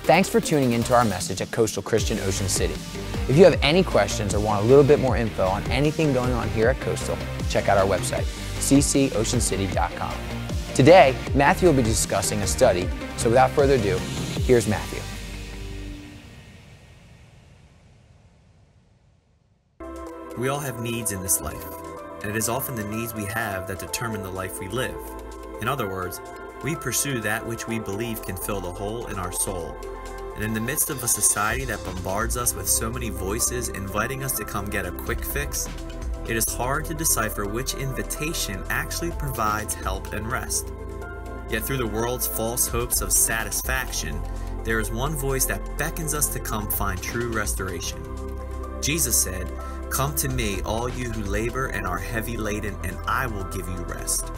Thanks for tuning into our message at Coastal Christian Ocean City. If you have any questions or want a little bit more info on anything going on here at Coastal, check out our website, ccoceancity.com. Today, Matthew will be discussing a study, so without further ado, here's Matthew. We all have needs in this life, and it is often the needs we have that determine the life we live. In other words, we pursue that which we believe can fill the hole in our soul. And in the midst of a society that bombards us with so many voices inviting us to come get a quick fix, it is hard to decipher which invitation actually provides help and rest. Yet through the world's false hopes of satisfaction, there is one voice that beckons us to come find true restoration. Jesus said, "Come to me, all you who labor and are heavy laden, and I will give you rest."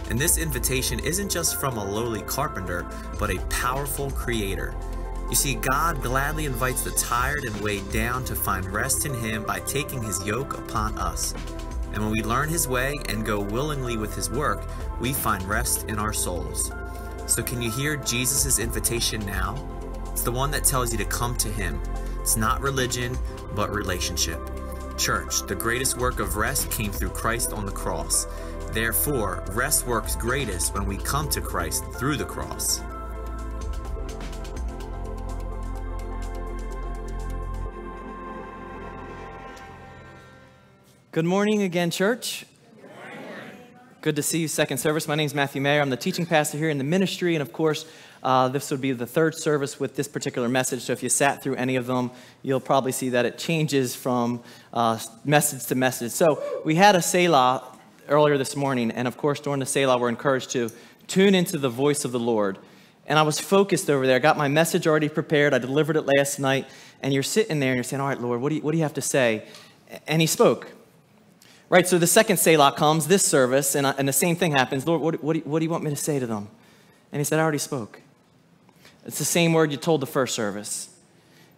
And this invitation isn't just from a lowly carpenter, but a powerful creator. You see, God gladly invites the tired and weighed down to find rest in Him by taking His yoke upon us. And when we learn His way and go willingly with His work, we find rest in our souls. So can you hear Jesus' invitation now? It's the one that tells you to come to Him. It's not religion, but relationship. Church, the greatest work of rest came through Christ on the cross. Therefore, rest works greatest when we come to Christ through the cross. Good morning again, church. Good to see you, second service. My name is Matthew Maher. I'm the teaching pastor here in the ministry, and of course, this would be the third service with this particular message, so if you sat through any of them, you'll probably see that it changes from message to message. So we had a Selah earlier this morning, and of course, during the Selah, we're encouraged to tune into the voice of the Lord. And I was focused over there. I got my message already prepared. I delivered it last night, and you're sitting there, and you're saying, all right, Lord, what do you have to say? And He spoke. Right, so the second Selah comes, this service, and the same thing happens. Lord, what do you want me to say to them? And He said, I already spoke. It's the same word you told the first service.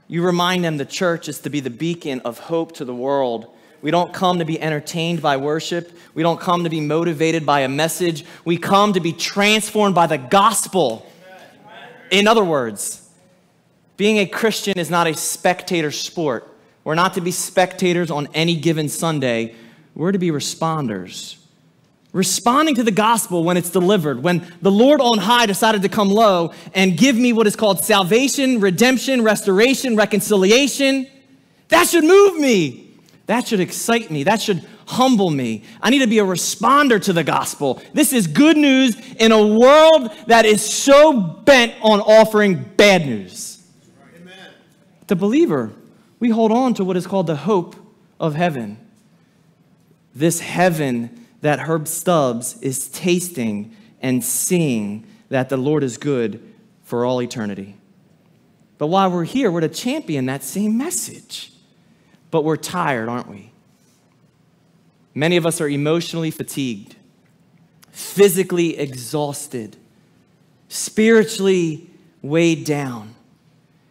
You remind them the church is to be the beacon of hope to the world. We don't come to be entertained by worship. We don't come to be motivated by a message. We come to be transformed by the gospel. In other words, being a Christian is not a spectator sport. We're not to be spectators on any given Sunday. We're to be responders. Responding to the gospel when it's delivered. When the Lord on high decided to come low and give me what is called salvation, redemption, restoration, reconciliation, that should move me. That should excite me. That should humble me. I need to be a responder to the gospel. This is good news in a world that is so bent on offering bad news. Amen. The believer, we hold on to what is called the hope of heaven. This heaven that Herb Stubbs is tasting and seeing that the Lord is good for all eternity. But while we're here, we're to champion that same message. But we're tired, aren't we? Many of us are emotionally fatigued, physically exhausted, spiritually weighed down,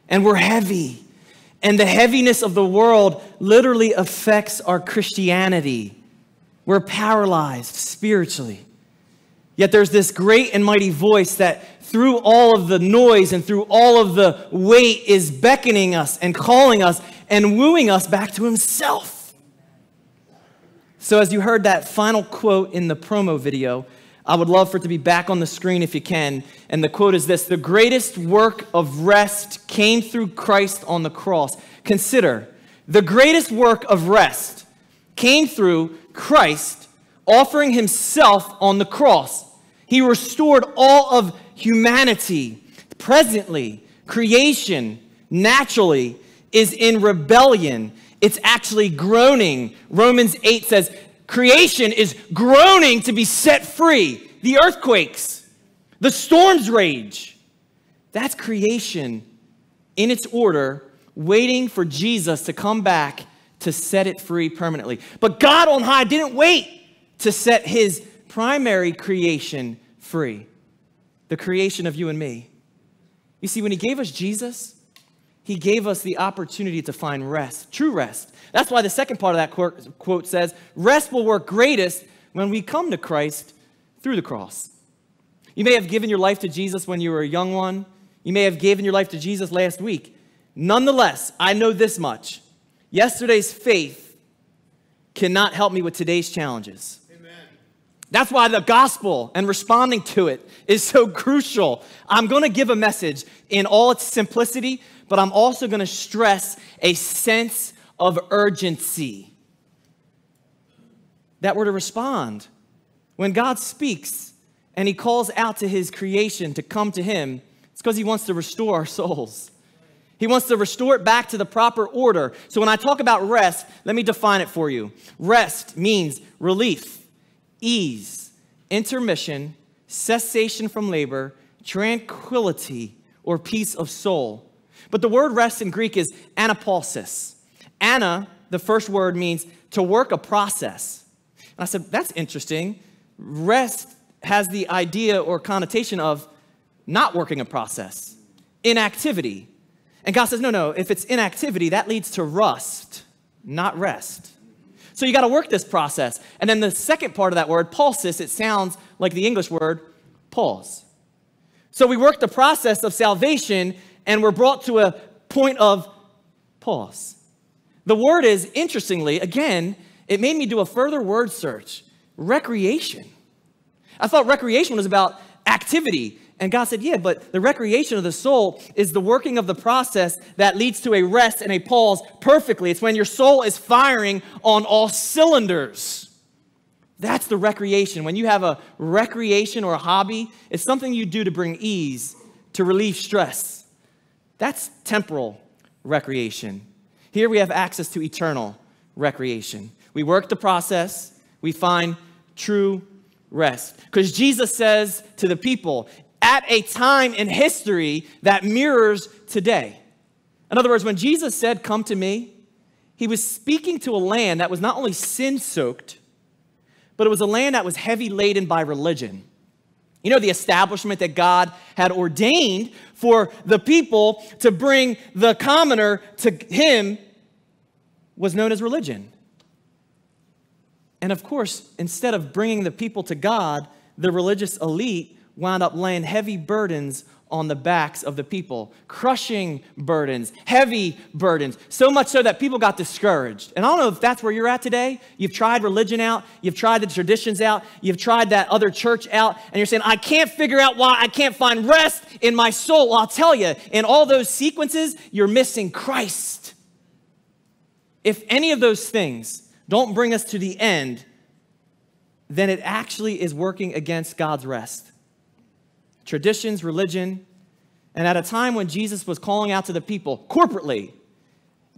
and we're heavy. And the heaviness of the world literally affects our Christianity. We're paralyzed spiritually. Yet there's this great and mighty voice that through all of the noise and through all of the weight is beckoning us and calling us and wooing us back to Himself. So as you heard that final quote in the promo video, I would love for it to be back on the screen if you can. And the quote is this: the greatest work of rest came through Christ on the cross. Consider, the greatest work of rest came through Christ offering Himself on the cross. He restored all of humanity. Presently, creation naturally is in rebellion. It's actually groaning. Romans 8 says, creation is groaning to be set free. The earthquakes, the storms rage. That's creation in its order, waiting for Jesus to come back to set it free permanently. But God on high didn't wait to set His primary creation free, the creation of you and me. You see, when He gave us Jesus, He gave us the opportunity to find rest, true rest. That's why the second part of that quote says, rest will work greatest when we come to Christ through the cross. You may have given your life to Jesus when you were a young one. You may have given your life to Jesus last week. Nonetheless, I know this much. Yesterday's faith cannot help me with today's challenges. Amen. That's why the gospel and responding to it is so crucial. I'm going to give a message in all its simplicity, but I'm also going to stress a sense of urgency that we're to respond. When God speaks and he calls out to his creation to come to him, it's because he wants to restore our souls. He wants to restore it back to the proper order. So when I talk about rest, let me define it for you. Rest means relief, ease, intermission, cessation from labor, tranquility, or peace of soul. But the word rest in Greek is anapausis. Ana, the first word, means to work a process. And I said, that's interesting. Rest has the idea or connotation of not working a process, inactivity. And God says, no, if it's inactivity, that leads to rust, not rest. So you got to work this process. And then the second part of that word, pausis, it sounds like the English word pause. So we work the process of salvation and we're brought to a point of pause. The word is, interestingly, again, it made me do a further word search, recreation. I thought recreation was about activity. And God said, yeah, but the recreation of the soul is the working of the process that leads to a rest and a pause perfectly. It's when your soul is firing on all cylinders. That's the recreation. When you have a recreation or a hobby, it's something you do to bring ease, to relieve stress. That's temporal recreation. Here we have access to eternal recreation. We work the process. We find true rest. Because Jesus says to the people, at a time in history that mirrors today. In other words, when Jesus said, come to me, he was speaking to a land that was not only sin-soaked, but it was a land that was heavy laden by religion. You know, the establishment that God had ordained for the people to bring the commoner to him was known as religion. And of course, instead of bringing the people to God, the religious elite wound up laying heavy burdens on the backs of the people, crushing burdens, heavy burdens, so much so that people got discouraged. And I don't know if that's where you're at today. You've tried religion out, you've tried the traditions out, you've tried that other church out, and you're saying, I can't figure out why I can't find rest in my soul. Well, I'll tell you, in all those sequences, you're missing Christ. If any of those things don't bring us to the end, then it actually is working against God's rest. Traditions, religion, and at a time when Jesus was calling out to the people corporately,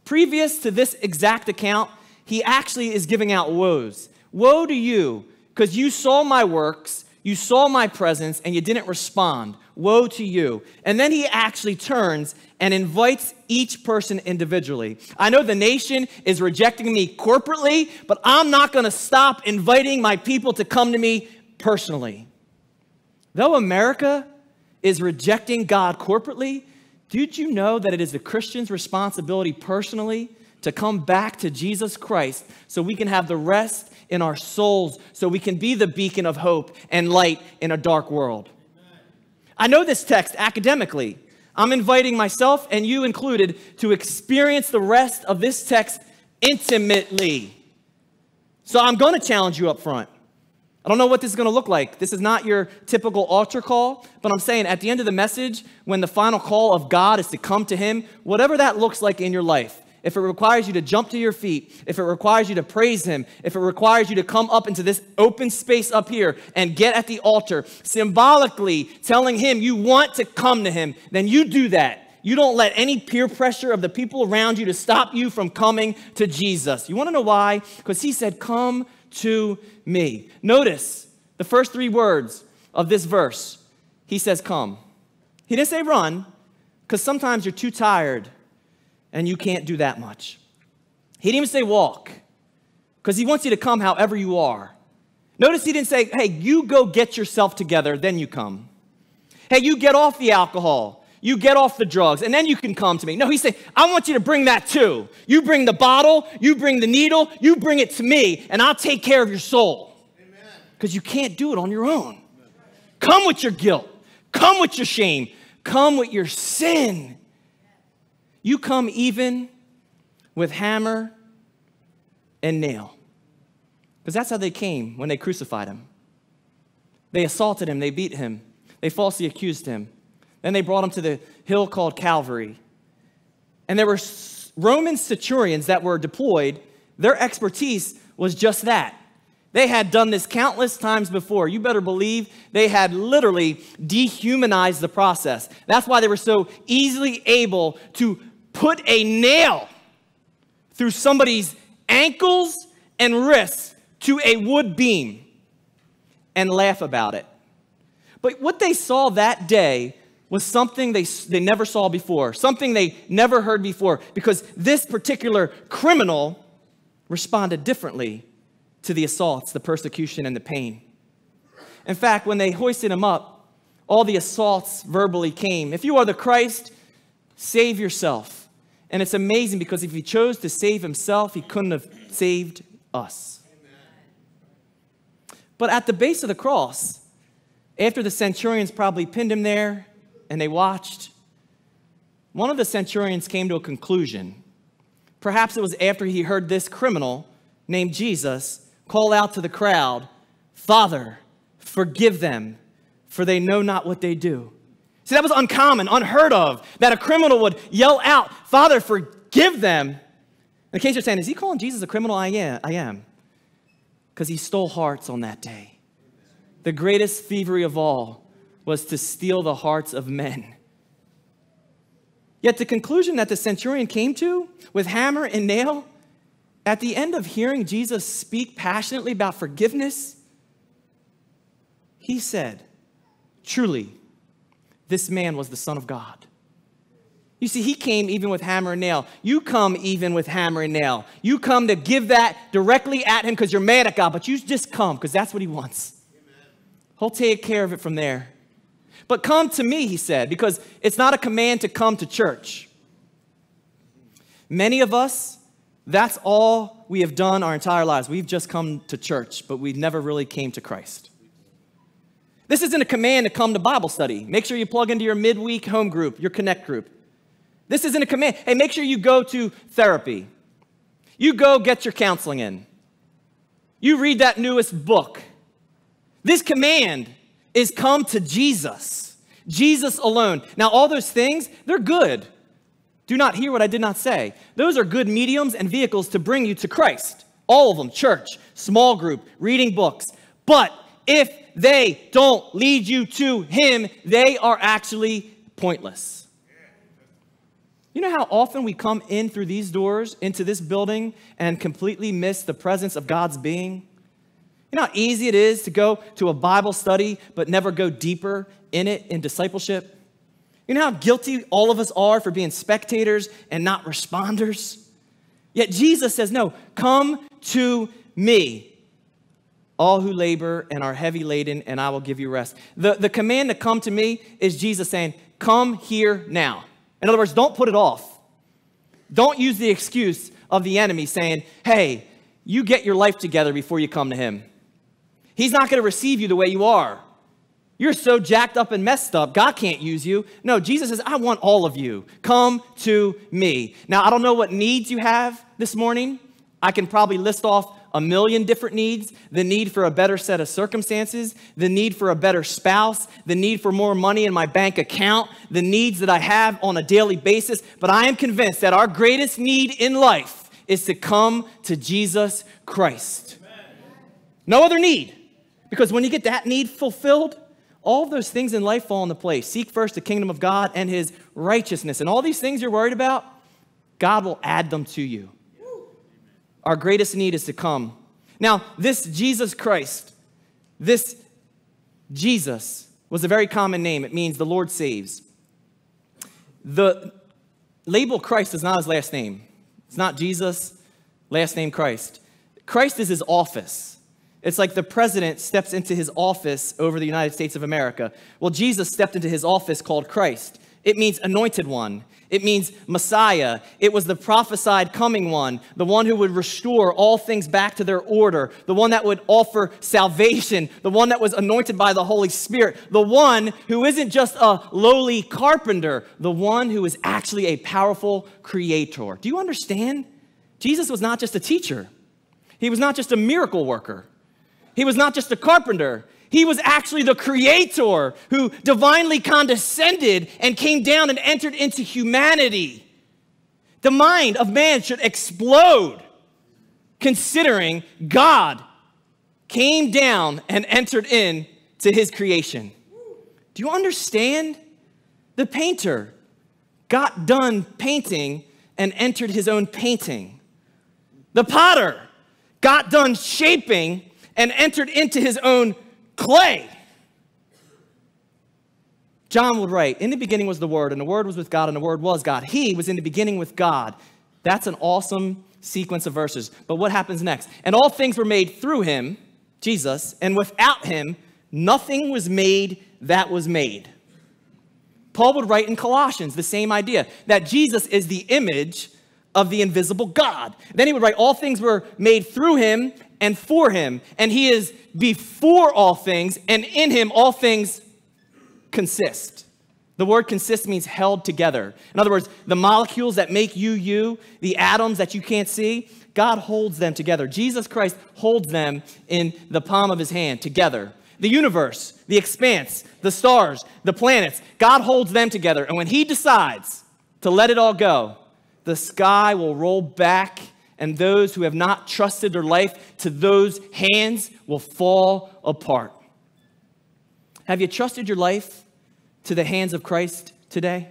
previous to this exact account, he actually is giving out woes. Woe to you, because you saw my works, you saw my presence, and you didn't respond. Woe to you. And then he actually turns and invites each person individually. I know the nation is rejecting me corporately, but I'm not going to stop inviting my people to come to me personally. Though America is rejecting God corporately, did you know that it is the Christian's responsibility personally to come back to Jesus Christ so we can have the rest in our souls, so we can be the beacon of hope and light in a dark world? I know this text academically. I'm inviting myself and you included to experience the rest of this text intimately. So I'm going to challenge you up front. I don't know what this is going to look like. This is not your typical altar call, but I'm saying at the end of the message, when the final call of God is to come to him, whatever that looks like in your life, if it requires you to jump to your feet, if it requires you to praise him, if it requires you to come up into this open space up here and get at the altar, symbolically telling him you want to come to him, then you do that. You don't let any peer pressure of the people around you to stop you from coming to Jesus. You want to know why? Because he said, come to me. Notice the first three words of this verse. He says, come. He didn't say run, because sometimes you're too tired and you can't do that much. He didn't even say walk, because he wants you to come however you are. Notice he didn't say, hey, you go get yourself together, then you come. Hey, you get off the alcohol. You get off the drugs, and then you can come to me. No, he said, I want you to bring that too. You bring the bottle, you bring the needle, you bring it to me, and I'll take care of your soul. Because you can't do it on your own. Come with your guilt. Come with your shame. come with your sin. You come even with hammer and nail. Because that's how they came when they crucified him. They assaulted him, they beat him, they falsely accused him. Then they brought him to the hill called Calvary. And there were Roman centurions that were deployed. Their expertise was just that. They had done this countless times before. You better believe they had literally dehumanized the process. That's why they were so easily able to put a nail through somebody's ankles and wrists to a wood beam and laugh about it. But what they saw that day was something they never saw before, something they never heard before, because this particular criminal responded differently to the assaults, the persecution, and the pain. In fact, when they hoisted him up, all the assaults verbally came. If you are the Christ, save yourself. And it's amazing because if he chose to save himself, he couldn't have saved us. Amen. But at the base of the cross, after the centurions probably pinned him there and they watched, one of the centurions came to a conclusion. Perhaps it was after he heard this criminal named Jesus call out to the crowd, "Father, forgive them, for they know not what they do." See, that was uncommon, unheard of, that a criminal would yell out, "Father, forgive them." In case you're saying, is he calling Jesus a criminal? I am. Because he stole hearts on that day. The greatest thievery of all was to steal the hearts of men. Yet the conclusion that the centurion came to with hammer and nail, at the end of hearing Jesus speak passionately about forgiveness, he said, "Truly, this man was the Son of God." You see, he came even with hammer and nail. You come even with hammer and nail. You come to give that directly at him because you're mad at God, but you just come because that's what he wants. Amen. He'll take care of it from there. But come to me, he said, because it's not a command to come to church. Many of us, that's all we have done our entire lives. We've just come to church, but we never really came to Christ. This isn't a command to come to Bible study. Make sure you plug into your midweek home group, your connect group. This isn't a command. Hey, make sure you go to therapy. You go get your counseling in. You read that newest book. This command is come to Jesus. Jesus alone. Now, all those things, they're good. Do not hear what I did not say. Those are good mediums and vehicles to bring you to Christ. All of them, church, small group, reading books. But if they don't lead you to him, they are actually pointless. You know how often we come in through these doors into this building and completely miss the presence of God's being? You know how easy it is to go to a Bible study but never go deeper in it in discipleship? You know how guilty all of us are for being spectators and not responders? Yet Jesus says, no, come to me, all who labor and are heavy laden, and I will give you rest. The command to come to me is Jesus saying, come here now. In other words, don't put it off. Don't use the excuse of the enemy saying, hey, you get your life together before you come to him. He's not going to receive you the way you are. You're so jacked up and messed up, God can't use you. No, Jesus says, I want all of you. Come to me. Now, I don't know what needs you have this morning. I can probably list off a million different needs. The need for a better set of circumstances, the need for a better spouse, the need for more money in my bank account, the needs that I have on a daily basis. But I am convinced that our greatest need in life is to come to Jesus Christ. Amen. No other need. Because when you get that need fulfilled, all of those things in life fall into place. Seek first the kingdom of God and his righteousness. And all these things you're worried about, God will add them to you. Our greatest need is to come. Now, this Jesus Christ, this Jesus was a very common name. It means the Lord saves. The label Christ is not his last name. It's not Jesus, last name Christ. Christ is his office. It's like the president steps into his office over the United States of America. Well, Jesus stepped into his office called Christ. It means anointed one. It means Messiah. It was the prophesied coming one, the one who would restore all things back to their order, the one that would offer salvation, the one that was anointed by the Holy Spirit, the one who isn't just a lowly carpenter, the one who is actually a powerful creator. Do you understand? Jesus was not just a teacher. He was not just a miracle worker. He was not just a carpenter. He was actually the creator who divinely condescended and came down and entered into humanity. The mind of man should explode considering God came down and entered into his creation. Do you understand? The painter got done painting and entered his own painting. The potter got done shaping and entered into his own clay. John would write, in the beginning was the Word, and the Word was with God, and the Word was God. He was in the beginning with God. That's an awesome sequence of verses. But what happens next? And all things were made through him, Jesus, and without him, nothing was made that was made. Paul would write in Colossians the same idea, that Jesus is the image of the invisible God. Then he would write, all things were made through him and for him, and he is before all things, and in him all things consist. The word consist means held together. In other words, the molecules that make you, you, the atoms that you can't see, God holds them together. Jesus Christ holds them in the palm of his hand together. The universe, the expanse, the stars, the planets, God holds them together. And when he decides to let it all go, the sky will roll back, and those who have not trusted their life to those hands will fall apart. Have you trusted your life to the hands of Christ today?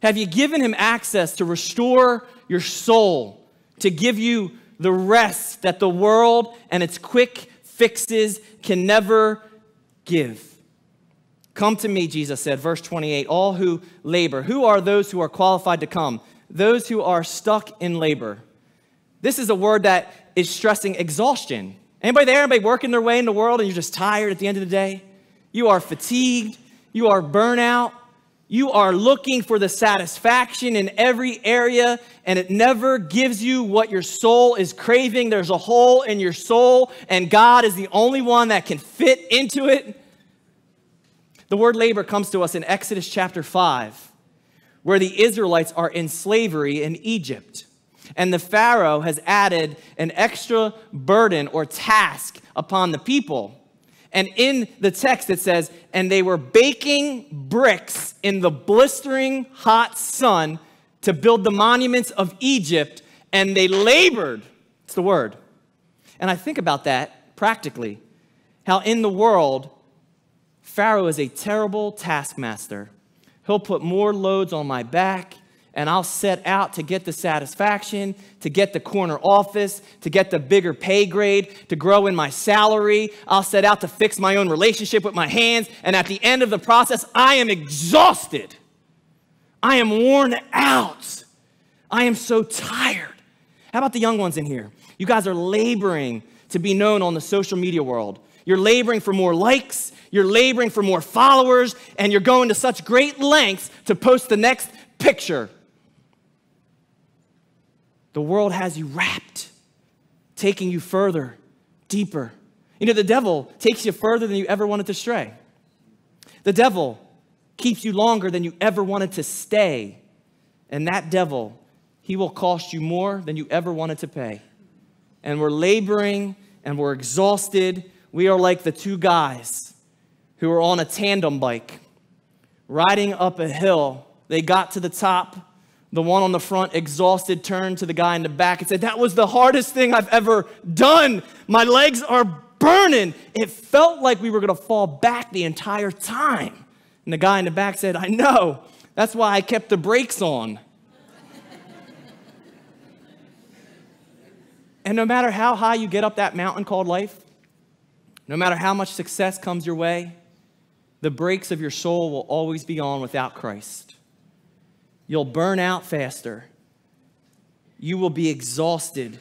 Have you given him access to restore your soul, to give you the rest that the world and its quick fixes can never give? Come to me, Jesus said, verse 28, all who labor. Who are those who are qualified to come? Those who are stuck in labor. This is a word that is stressing exhaustion. Anybody there? Anybody working their way in the world and you're just tired at the end of the day? You are fatigued. You are burnout. You are looking for the satisfaction in every area, and it never gives you what your soul is craving. There's a hole in your soul, and God is the only one that can fit into it. The word labor comes to us in Exodus chapter 5, where the Israelites are in slavery in Egypt. And the Pharaoh has added an extra burden or task upon the people. And in the text it says, and they were baking bricks in the blistering hot sun to build the monuments of Egypt, and they labored. It's the word. And I think about that practically, how in the world, Pharaoh is a terrible taskmaster. He'll put more loads on my back, and I'll set out to get the satisfaction, to get the corner office, to get the bigger pay grade, to grow in my salary. I'll set out to fix my own relationship with my hands, and at the end of the process, I am exhausted. I am worn out. I am so tired. How about the young ones in here? You guys are laboring to be known on the social media world. You're laboring for more likes, you're laboring for more followers, and you're going to such great lengths to post the next picture. The world has you wrapped, taking you further, deeper. You know, the devil takes you further than you ever wanted to stray. The devil keeps you longer than you ever wanted to stay. And that devil, he will cost you more than you ever wanted to pay. And we're laboring and we're exhausted. We are like the two guys who are on a tandem bike riding up a hill. They got to the top. The one on the front, exhausted, turned to the guy in the back and said, that was the hardest thing I've ever done. My legs are burning. It felt like we were going to fall back the entire time. And the guy in the back said, I know. That's why I kept the brakes on. And no matter how high you get up that mountain called life, no matter how much success comes your way, the brakes of your soul will always be on without Christ. You'll burn out faster. You will be exhausted.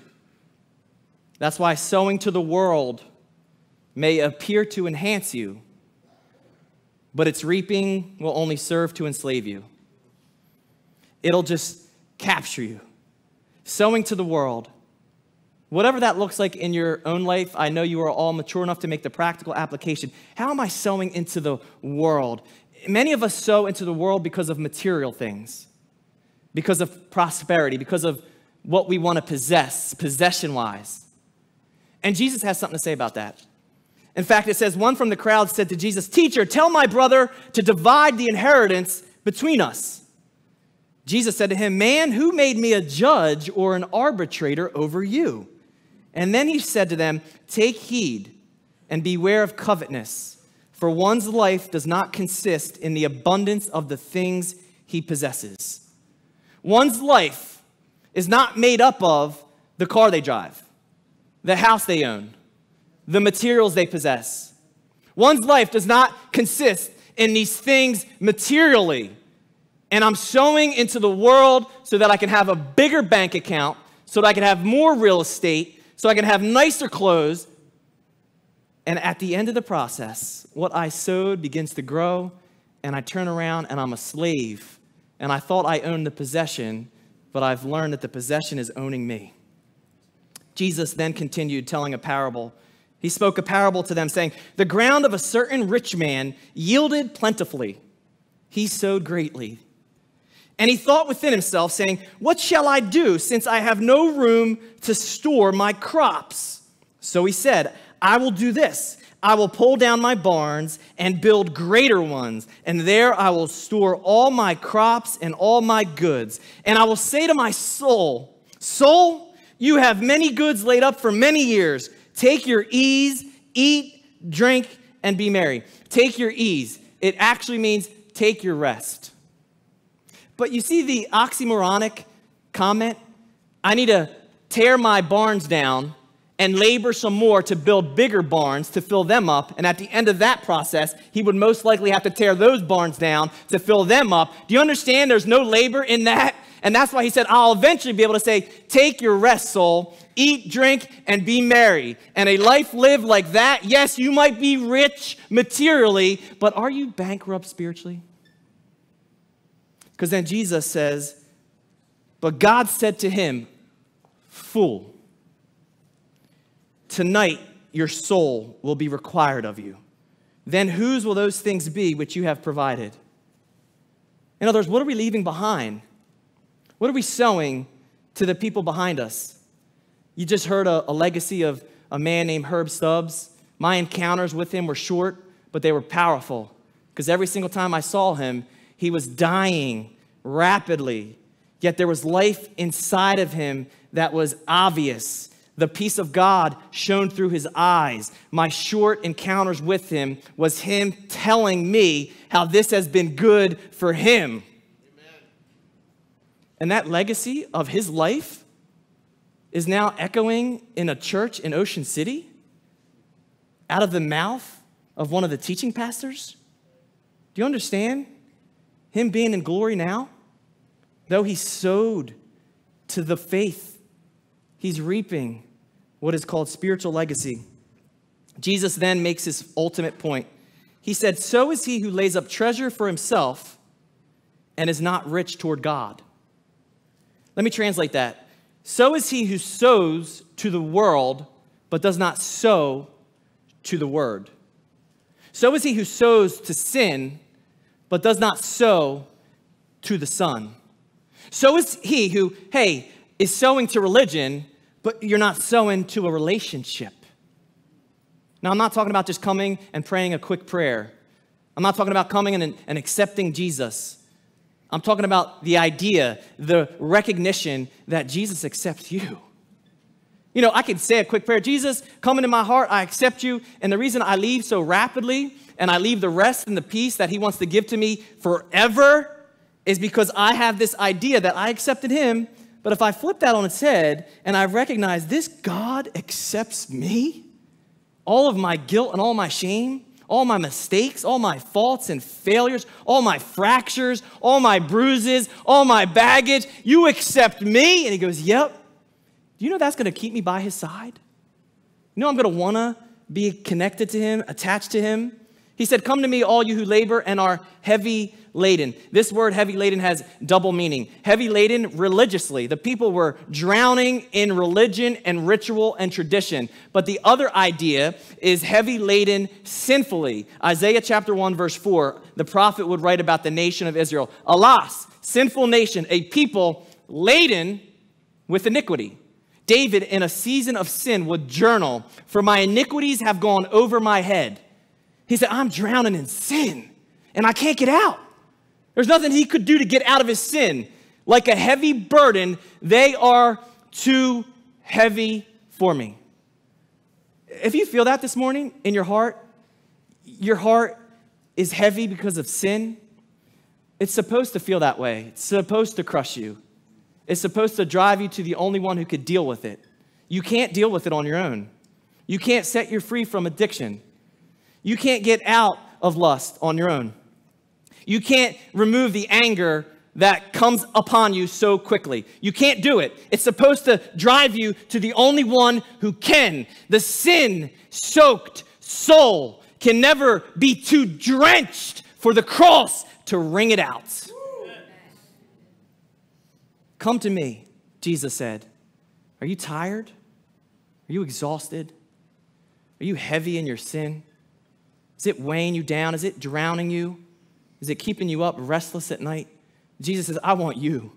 That's why sowing to the world may appear to enhance you, but its reaping will only serve to enslave you. It'll just capture you. Sowing to the world. Whatever that looks like in your own life, I know you are all mature enough to make the practical application. How am I sowing into the world? Many of us sow into the world because of material things, because of prosperity, because of what we want to possess, possession-wise. And Jesus has something to say about that. In fact, it says, one from the crowd said to Jesus, "Teacher, tell my brother to divide the inheritance between us." Jesus said to him, "Man, who made me a judge or an arbitrator over you?" And then he said to them, "Take heed and beware of covetousness, for one's life does not consist in the abundance of the things he possesses." One's life is not made up of the car they drive, the house they own, the materials they possess. One's life does not consist in these things materially. And I'm sowing into the world so that I can have a bigger bank account, so that I can have more real estate, so I can have nicer clothes. And at the end of the process, what I sowed begins to grow, and I turn around and I'm a slave. And I thought I owned the possession, but I've learned that the possession is owning me. Jesus then continued telling a parable. He spoke a parable to them, saying, "The ground of a certain rich man yielded plentifully. He sowed greatly. And he thought within himself, saying, 'What shall I do, since I have no room to store my crops?' So he said, 'I will do this. I will pull down my barns and build greater ones, and there I will store all my crops and all my goods. And I will say to my soul, Soul, you have many goods laid up for many years. Take your ease, eat, drink, and be merry.'" Take your ease. It actually means take your rest. But you see the oxymoronic comment? I need to tear my barns down and labor some more to build bigger barns to fill them up. And at the end of that process, he would most likely have to tear those barns down to fill them up. Do you understand there's no labor in that? And that's why he said, I'll eventually be able to say, take your rest, soul, eat, drink, and be merry. And a life lived like that, yes, you might be rich materially, but are you bankrupt spiritually? Because then Jesus says, but God said to him, fool, tonight your soul will be required of you. Then whose will those things be which you have provided? In other words, what are we leaving behind? What are we sowing to the people behind us? You just heard a legacy of a man named Herb Stubbs. My encounters with him were short, but they were powerful. Because every single time I saw him, he was dying rapidly. Yet there was life inside of him that was obvious. The peace of God shone through his eyes. My short encounters with him was him telling me how this has been good for him. Amen. And that legacy of his life is now echoing in a church in Ocean City out of the mouth of one of the teaching pastors. Do you understand? Him being in glory now, though he sowed to the faith, he's reaping what is called spiritual legacy. Jesus then makes his ultimate point. He said, so is he who lays up treasure for himself and is not rich toward God. Let me translate that. So is he who sows to the world, but does not sow to the word. So is he who sows to sin, but does not sow to the Son. So is he who, is sowing to religion, but you're not sowing to a relationship. Now, I'm not talking about just coming and praying a quick prayer. I'm not talking about coming and accepting Jesus. I'm talking about the idea, the recognition that Jesus accepts you. You know, I could say a quick prayer, Jesus, come into my heart, I accept you. And the reason I leave so rapidly and I leave the rest and the peace that he wants to give to me forever is because I have this idea that I accepted him, but if I flip that on its head and I recognize this God accepts me, all of my guilt and all my shame, all my mistakes, all my faults and failures, all my fractures, all my bruises, all my baggage, you accept me? And he goes, yep. Do you know that's going to keep me by his side? You know I'm going to want to be connected to him, attached to him? He said, come to me, all you who labor and are heavy laden. This word heavy laden has double meaning. Heavy laden religiously. The people were drowning in religion and ritual and tradition. But the other idea is heavy laden sinfully. Isaiah chapter 1, verse 4, the prophet would write about the nation of Israel. Alas, sinful nation, a people laden with iniquity. David, in a season of sin, would journal, for my iniquities have gone over my head. He said, I'm drowning in sin, and I can't get out. There's nothing he could do to get out of his sin. Like a heavy burden, they are too heavy for me. If you feel that this morning in your heart is heavy because of sin, it's supposed to feel that way. It's supposed to crush you. It's supposed to drive you to the only one who could deal with it. You can't deal with it on your own. You can't set you free from addiction. You can't get out of lust on your own. You can't remove the anger that comes upon you so quickly. You can't do it. It's supposed to drive you to the only one who can. The sin-soaked soul can never be too drenched for the cross to wring it out. Come to me, Jesus said. Are you tired? Are you exhausted? Are you heavy in your sin? Is it weighing you down? Is it drowning you? Is it keeping you up restless at night? Jesus says, I want you.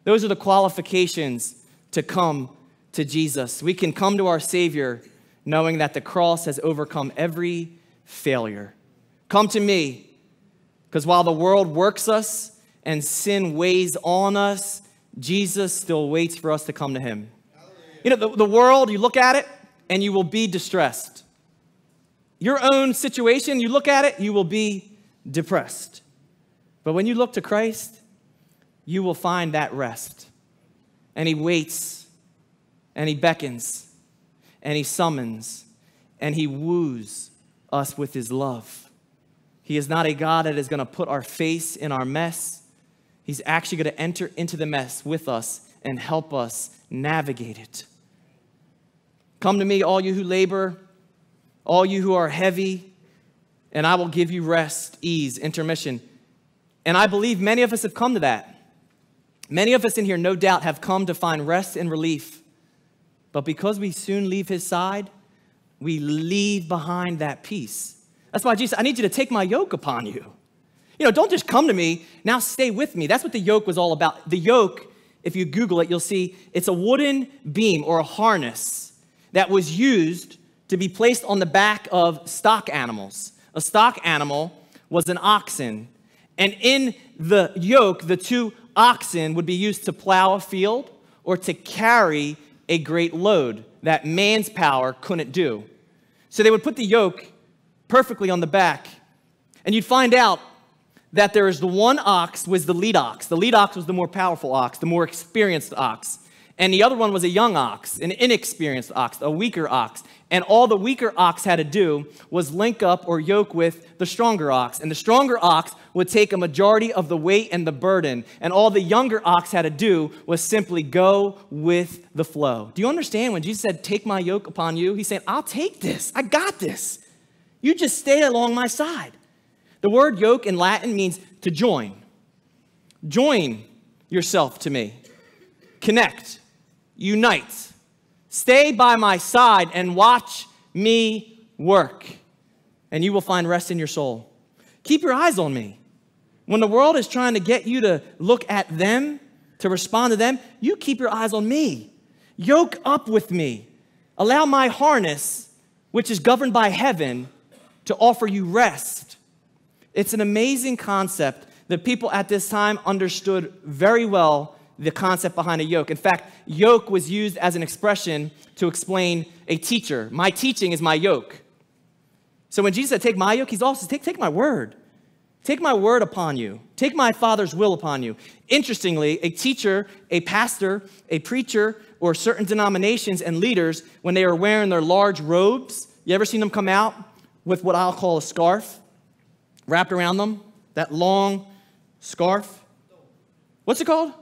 Those are the qualifications to come to Jesus. We can come to our Savior knowing that the cross has overcome every failure. Come to me, because while the world works us and sin weighs on us, Jesus still waits for us to come to him. You know, the world, you look at it and you will be distressed. Your own situation, you look at it, you will be depressed. But when you look to Christ, you will find that rest. And he waits, and he beckons, and he summons, and he woos us with his love. He is not a God that is going to put our face in our mess. He's actually going to enter into the mess with us and help us navigate it. Come to me, all you who labor, all you who are heavy, and I will give you rest, ease, intermission. And I believe many of us have come to that. Many of us in here, no doubt, have come to find rest and relief. But because we soon leave his side, we leave behind that peace. That's why Jesus said, I need you to take my yoke upon you. You know, don't just come to me, now stay with me. That's what the yoke was all about. The yoke, if you Google it, you'll see it's a wooden beam or a harness that was used to be placed on the back of stock animals. A stock animal was an oxen. And in the yoke, the two oxen would be used to plow a field or to carry a great load that man's power couldn't do. So they would put the yoke perfectly on the back. And you'd find out that there is the one ox was the lead ox. The lead ox was the more powerful ox, the more experienced ox. And the other one was a young ox, an inexperienced ox, a weaker ox. And all the weaker ox had to do was link up or yoke with the stronger ox. And the stronger ox would take a majority of the weight and the burden. And all the younger ox had to do was simply go with the flow. Do you understand when Jesus said, take my yoke upon you? He's saying, I'll take this. I got this. You just stay along my side. The word yoke in Latin means to join. Join yourself to me. Connect. Unite. Stay by my side and watch me work, and you will find rest in your soul. Keep your eyes on me. When the world is trying to get you to look at them, to respond to them, you keep your eyes on me. Yoke up with me. Allow my harness, which is governed by heaven, to offer you rest. It's an amazing concept that people at this time understood very well the concept behind a yoke. In fact, yoke was used as an expression to explain a teacher. My teaching is my yoke. So when Jesus said, take my yoke, he's also said, take my word. Take my word upon you. Take my Father's will upon you. Interestingly, a teacher, a pastor, a preacher, or certain denominations and leaders, when they are wearing their large robes, you ever seen them come out with what I'll call a scarf wrapped around them? That long scarf? What's it called?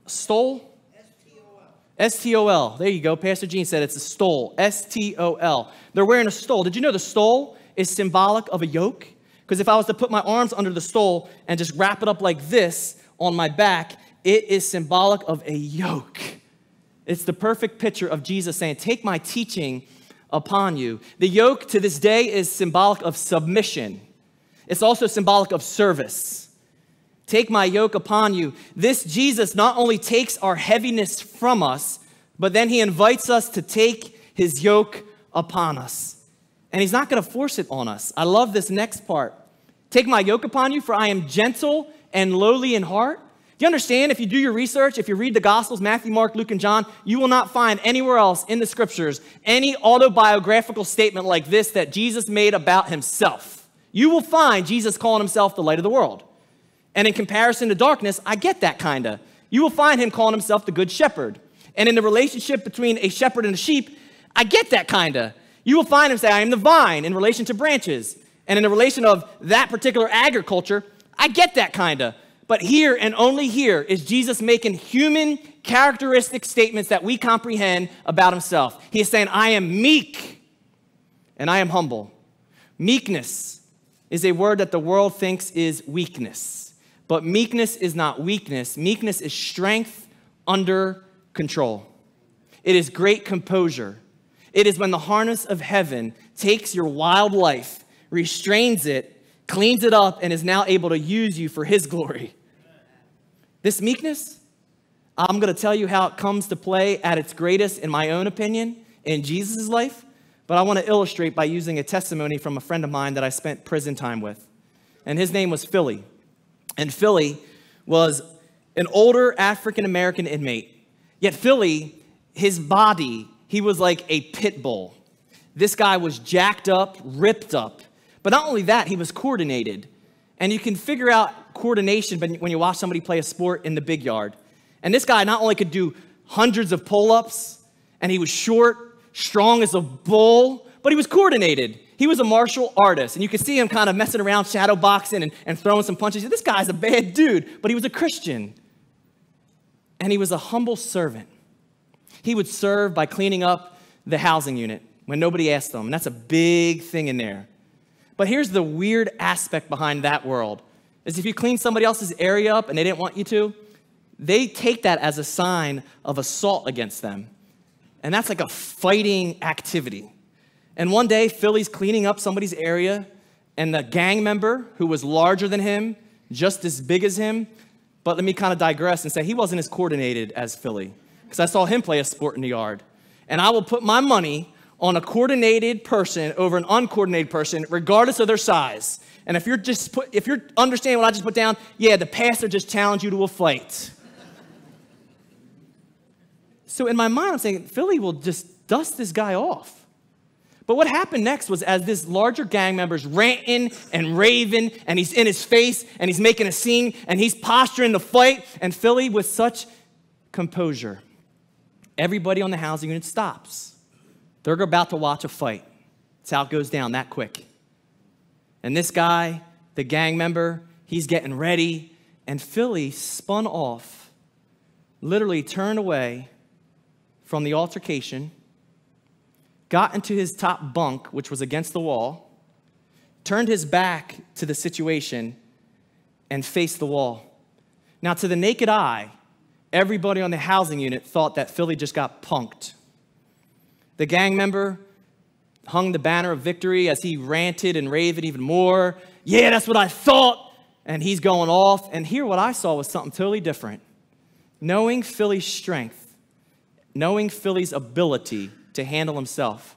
Stole? S-T-O-L. S-T-O-L. There you go. Pastor Gene said it's a stole. S-T-O-L. They're wearing a stole. Did you know the stole is symbolic of a yoke. Because if I was to put my arms under the stole and just wrap it up like this on my back, it is symbolic of a yoke. It's the perfect picture of Jesus saying, take my teaching upon you. The yoke to this day is symbolic of submission. It's also symbolic of service. Take my yoke upon you. This Jesus not only takes our heaviness from us, but then he invites us to take his yoke upon us. And he's not going to force it on us. I love this next part. Take my yoke upon you, for I am gentle and lowly in heart. Do you understand? If you do your research, if you read the Gospels, Matthew, Mark, Luke, and John, you will not find anywhere else in the scriptures any autobiographical statement like this that Jesus made about himself. You will find Jesus calling himself the light of the world. And in comparison to darkness, I get that kind of. You will find him calling himself the good shepherd. And in the relationship between a shepherd and a sheep, I get that kind of. You will find him say, I am the vine in relation to branches. And in the relation of that particular agriculture, I get that kind of. But here and only here is Jesus making human characteristic statements that we comprehend about himself. He is saying, I am meek and I am humble. Meekness is a word that the world thinks is weakness. But meekness is not weakness. Meekness is strength under control. It is great composure. It is when the harness of heaven takes your wild life, restrains it, cleans it up, and is now able to use you for his glory. This meekness, I'm going to tell you how it comes to play at its greatest, in my own opinion, in Jesus' life. But I want to illustrate by using a testimony from a friend of mine that I spent prison time with. And his name was Philly. And Philly was an older African-American inmate. Yet Philly, his body, he was like a pit bull. This guy was jacked up, ripped up. But not only that, he was coordinated. And you can figure out coordination when you watch somebody play a sport in the big yard. And this guy not only could do hundreds of pull-ups, and he was short, strong as a bull, but he was coordinated. He was a martial artist. And you could see him kind of messing around, shadow boxing and throwing some punches. This guy's a bad dude, but he was a Christian. And he was a humble servant. He would serve by cleaning up the housing unit when nobody asked him. And that's a big thing in there. But here's the weird aspect behind that world, is if you clean somebody else's area up and they didn't want you to, they take that as a sign of assault against them. And that's like a fighting activity. And one day, Philly's cleaning up somebody's area, and the gang member, who was larger than him, just as big as him, but let me kind of digress and say he wasn't as coordinated as Philly, because I saw him play a sport in the yard. And I will put my money on a coordinated person over an uncoordinated person, regardless of their size. And if you're understanding what I just put down, yeah, the pastor just challenged you to a fight. So in my mind, I'm saying, Philly will just dust this guy off. But what happened next was, as this larger gang member's ranting and raving, and he's in his face, and he's making a scene, and he's posturing the fight, and Philly, with such composure, everybody on the housing unit stops. They're about to watch a fight. That's how it goes down that quick. And this guy, the gang member, he's getting ready, and Philly spun off, literally turned away from the altercation, got into his top bunk, which was against the wall, turned his back to the situation, and faced the wall. Now, to the naked eye, everybody on the housing unit thought that Philly just got punked. The gang member hung the banner of victory as he ranted and raved even more. Yeah, that's what I thought. And he's going off. And here what I saw was something totally different. Knowing Philly's strength, knowing Philly's ability to handle himself,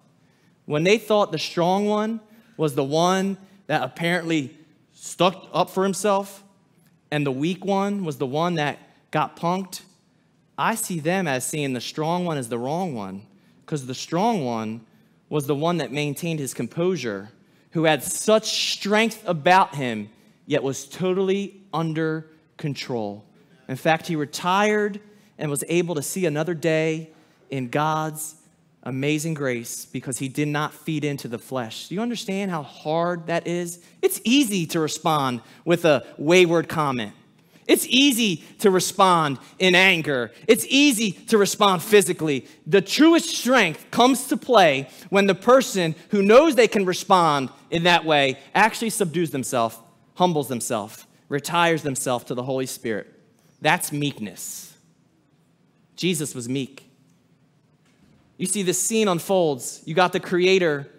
when they thought the strong one was the one that apparently stuck up for himself, and the weak one was the one that got punked, I see them as seeing the strong one as the wrong one, because the strong one was the one that maintained his composure, who had such strength about him, yet was totally under control. In fact, he retired and was able to see another day in God's amazing grace because he did not feed into the flesh. Do you understand how hard that is? It's easy to respond with a wayward comment. It's easy to respond in anger. It's easy to respond physically. The truest strength comes to play when the person who knows they can respond in that way actually subdues themselves, humbles themselves, retires themselves to the Holy Spirit. That's meekness. Jesus was meek. You see, this scene unfolds. You got the Creator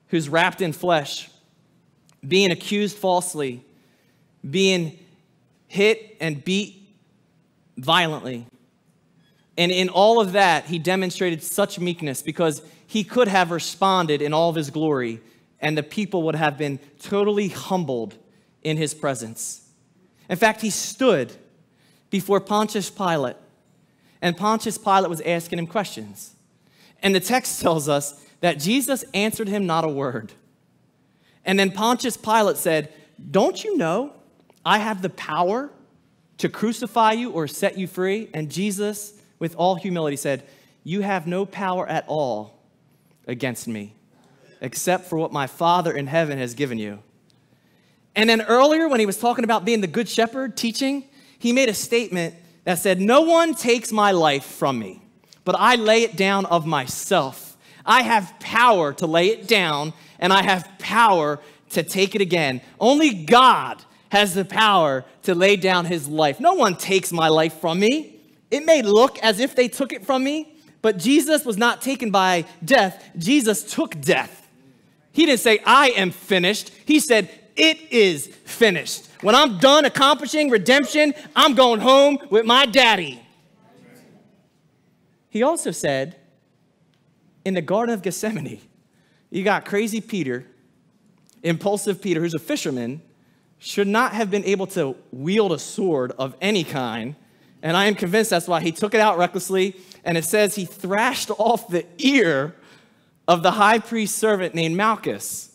who's wrapped in flesh, being accused falsely, being hit and beat violently. And in all of that, he demonstrated such meekness because he could have responded in all of his glory, and the people would have been totally humbled in his presence. In fact, he stood before Pontius Pilate, and Pontius Pilate was asking him questions. And the text tells us that Jesus answered him not a word. And then Pontius Pilate said, "Don't you know I have the power to crucify you or set you free?" And Jesus, with all humility, said, "You have no power at all against me, except for what my Father in heaven has given you." And then earlier, when he was talking about being the good shepherd, teaching, he made a statement that said, "No one takes my life from me, but I lay it down of myself. I have power to lay it down, and I have power to take it again. Only God has the power to lay down his life. No one takes my life from me." It may look as if they took it from me, but Jesus was not taken by death. Jesus took death. He didn't say, "I am finished." He said, "It is finished. When I'm done accomplishing redemption, I'm going home with my daddy." He also said, in the Garden of Gethsemane, you got crazy Peter, impulsive Peter, who's a fisherman, should not have been able to wield a sword of any kind. And I am convinced that's why he took it out recklessly. And it says he thrashed off the ear of the high priest's servant named Malchus.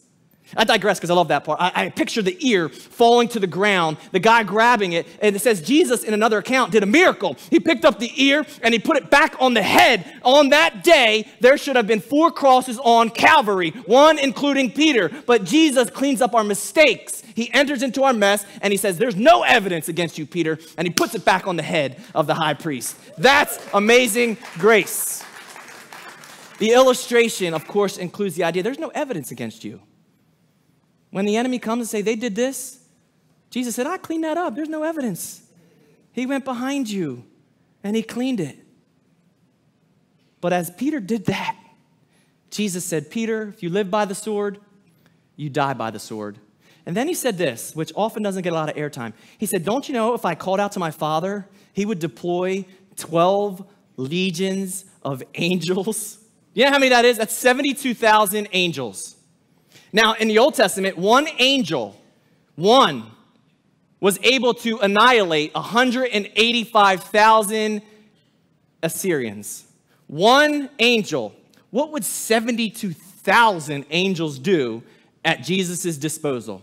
I digress because I love that part. I picture the ear falling to the ground, the guy grabbing it, and it says Jesus, in another account, did a miracle. He picked up the ear and he put it back on the head. On that day, there should have been 4 crosses on Calvary, 1 including Peter. But Jesus cleans up our mistakes. He enters into our mess and he says, "There's no evidence against you, Peter," and he puts it back on the head of the high priest. That's amazing grace. The illustration, of course, includes the idea there's no evidence against you. When the enemy comes and say, "They did this," Jesus said, "I cleaned that up. There's no evidence." He went behind you and he cleaned it. But as Peter did that, Jesus said, "Peter, if you live by the sword, you die by the sword." And then he said this, which often doesn't get a lot of airtime. He said, "Don't you know if I called out to my Father, he would deploy 12 legions of angels?" You know how many that is? That's 72,000 angels. Now, in the Old Testament, one angel was able to annihilate 185,000 Assyrians. One angel. What would 72,000 angels do at Jesus' disposal?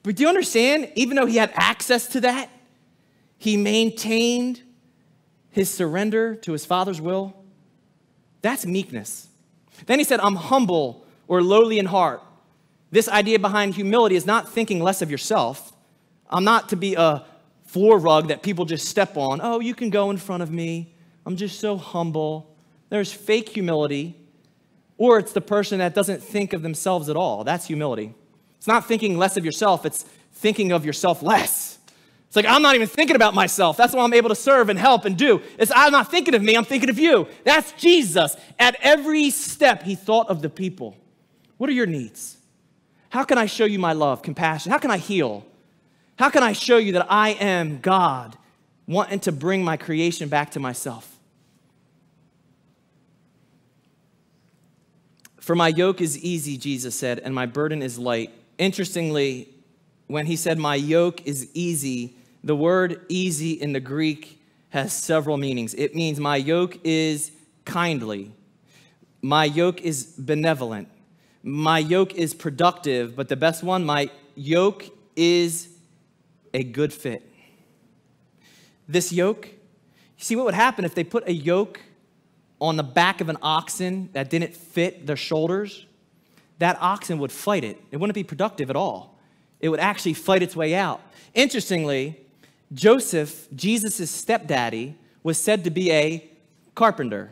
But do you understand, even though he had access to that, he maintained his surrender to his Father's will? That's meekness. Then he said, "I'm humble or lowly in heart." This idea behind humility is not thinking less of yourself. I'm not to be a floor rug that people just step on. "Oh, you can go in front of me. I'm just so humble." There's fake humility, or it's the person that doesn't think of themselves at all. That's humility. It's not thinking less of yourself. It's thinking of yourself less. It's like, I'm not even thinking about myself. That's why I'm able to serve and help and do. I'm not thinking of me. I'm thinking of you. That's Jesus. At every step, he thought of the people. What are your needs? How can I show you my love, compassion? How can I heal? How can I show you that I am God, wanting to bring my creation back to myself? "For my yoke is easy," Jesus said, "and my burden is light." Interestingly, when he said my yoke is easy, the word easy in the Greek has several meanings. It means my yoke is kindly. My yoke is benevolent. My yoke is productive, but the best one, my yoke is a good fit. This yoke, you see what would happen if they put a yoke on the back of an oxen that didn't fit their shoulders? That oxen would fight it. It wouldn't be productive at all. It would actually fight its way out. Interestingly, Joseph, Jesus' stepdaddy, was said to be a carpenter.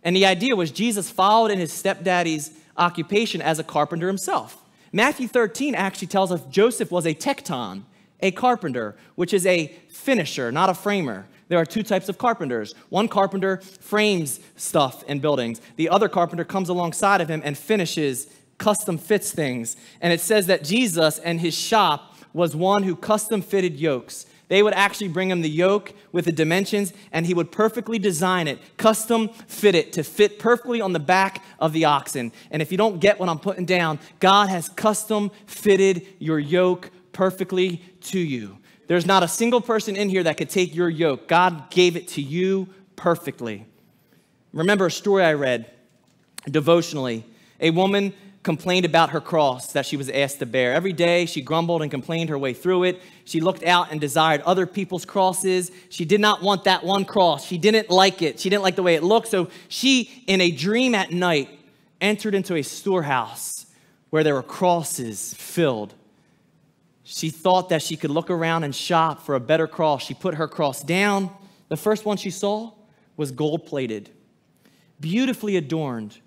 And the idea was Jesus followed in his stepdaddy's occupation as a carpenter himself. Matthew 13 actually tells us Joseph was a tekton, a carpenter, which is a finisher, not a framer. There are two types of carpenters. One carpenter frames stuff in buildings. The other carpenter comes alongside of him and finishes, custom fits things. And it says that Jesus and his shop was one who custom fitted yokes. They would actually bring him the yoke with the dimensions, and he would perfectly design it, custom fit it to fit perfectly on the back of the oxen. And if you don't get what I'm putting down, God has custom fitted your yoke perfectly to you. There's not a single person in here that could take your yoke. God gave it to you perfectly. Remember a story I read devotionally. A woman complained about her cross that she was asked to bear. Every day she grumbled and complained her way through it. She looked out and desired other people's crosses. She did not want that one cross. She didn't like it. She didn't like the way it looked. So she, in a dream at night, entered into a storehouse where there were crosses filled. She thought that she could look around and shop for a better cross. She put her cross down. The first one she saw was gold-plated, beautifully adorned.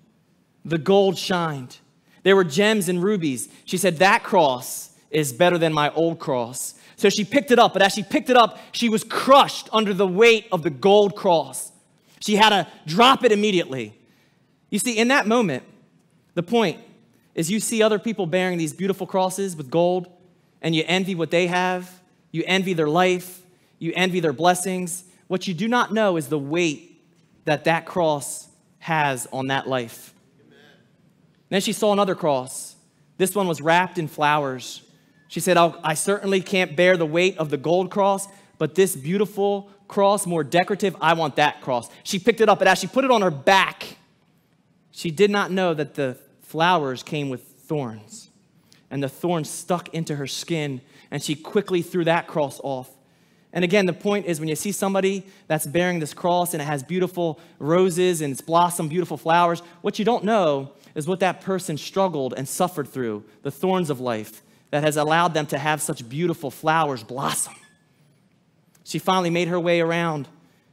The gold shined. There were gems and rubies. She said, that cross is better than my old cross. So she picked it up, but as she picked it up, she was crushed under the weight of the gold cross. She had to drop it immediately. You see, in that moment, the point is you see other people bearing these beautiful crosses with gold, and you envy what they have. You envy their life. You envy their blessings. What you do not know is the weight that that cross has on that life. Then she saw another cross. This one was wrapped in flowers. She said, I certainly can't bear the weight of the gold cross, but this beautiful cross, more decorative, I want that cross. She picked it up, and as she put it on her back, she did not know that the flowers came with thorns, and the thorns stuck into her skin, and she quickly threw that cross off. And again, the point is when you see somebody that's bearing this cross and it has beautiful roses and it's blossomed, beautiful flowers, what you don't know is what that person struggled and suffered through, the thorns of life that has allowed them to have such beautiful flowers blossom. She finally made her way around.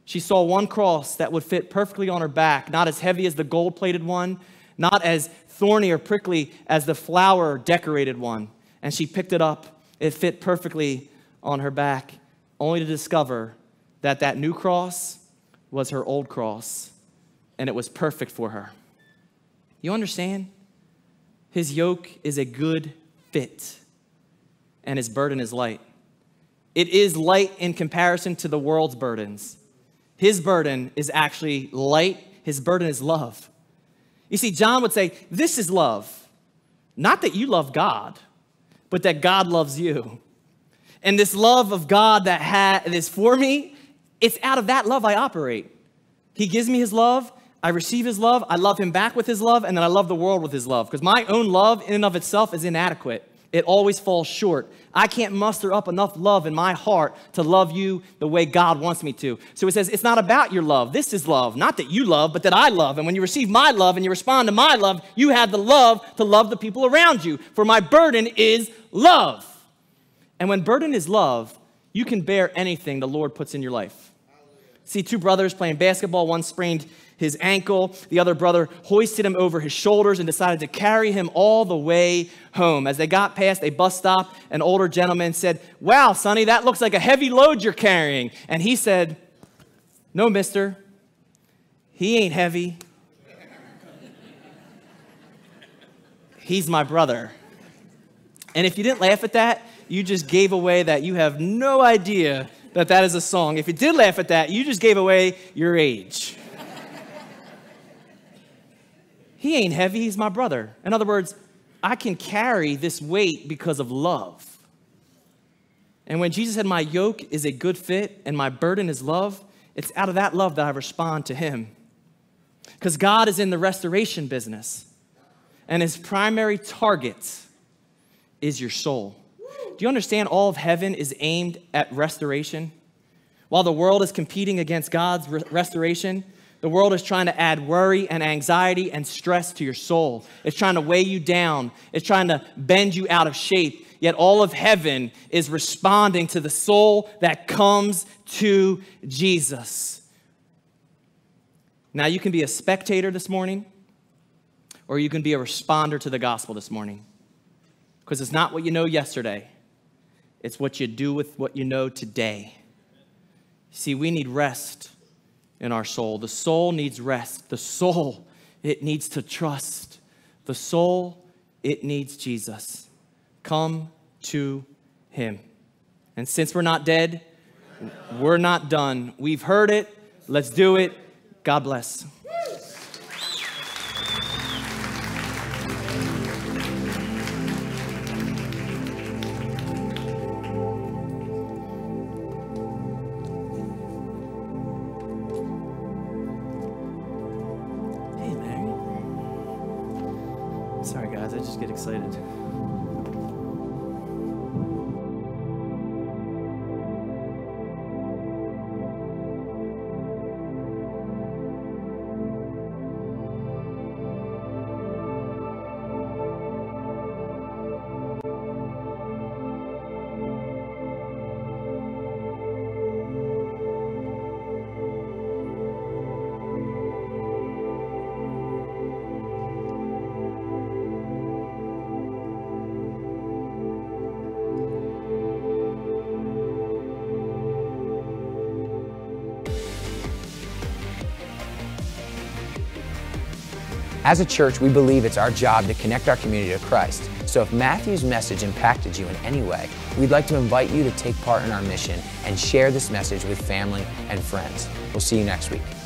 She saw one cross that would fit perfectly on her back, not as heavy as the gold-plated one, not as thorny or prickly as the flower-decorated one. And she picked it up. It fit perfectly on her back, only to discover that that new cross was her old cross, and it was perfect for her. You understand? His yoke is a good fit, and his burden is light. It is light in comparison to the world's burdens. His burden is actually light. His burden is love. You see, John would say, this is love. Not that you love God, but that God loves you. And this love of God that is for me, it's out of that love I operate. He gives me his love. I receive his love. I love him back with his love. And then I love the world with his love. Because my own love in and of itself is inadequate. It always falls short. I can't muster up enough love in my heart to love you the way God wants me to. So it says, it's not about your love. This is love. Not that you love, but that I love. And when you receive my love and you respond to my love, you have the love to love the people around you. For my burden is love. And when burden is love, you can bear anything the Lord puts in your life. See, two brothers playing basketball. One sprained his ankle. The other brother hoisted him over his shoulders and decided to carry him all the way home. As they got past a bus stop, an older gentleman said, wow, Sonny, that looks like a heavy load you're carrying. And he said, no, mister, he ain't heavy. He's my brother. And if you didn't laugh at that, you just gave away that you have no idea that that is a song. If you did laugh at that, you just gave away your age. He ain't heavy, he's my brother. In other words, I can carry this weight because of love. And when Jesus said, my yoke is a good fit and my burden is love, it's out of that love that I respond to him. Because God is in the restoration business. And his primary target is your soul. Do you understand all of heaven is aimed at restoration? While the world is competing against God's restoration, The world is trying to add worry and anxiety and stress to your soul. It's trying to weigh you down. It's trying to bend you out of shape. Yet all of heaven is responding to the soul that comes to Jesus. Now you can be a spectator this morning, or you can be a responder to the gospel this morning. Because it's not what you know yesterday. It's what you do with what you know today. See, we need rest in our soul. The soul needs rest. The soul, it needs to trust. The soul, it needs Jesus. Come to him. And since we're not dead, we're not done. We've heard it. Let's do it. God bless. Sorry, guys, I just get excited. As a church, we believe it's our job to connect our community to Christ. So if Matthew's message impacted you in any way, we'd like to invite you to take part in our mission and share this message with family and friends. We'll see you next week.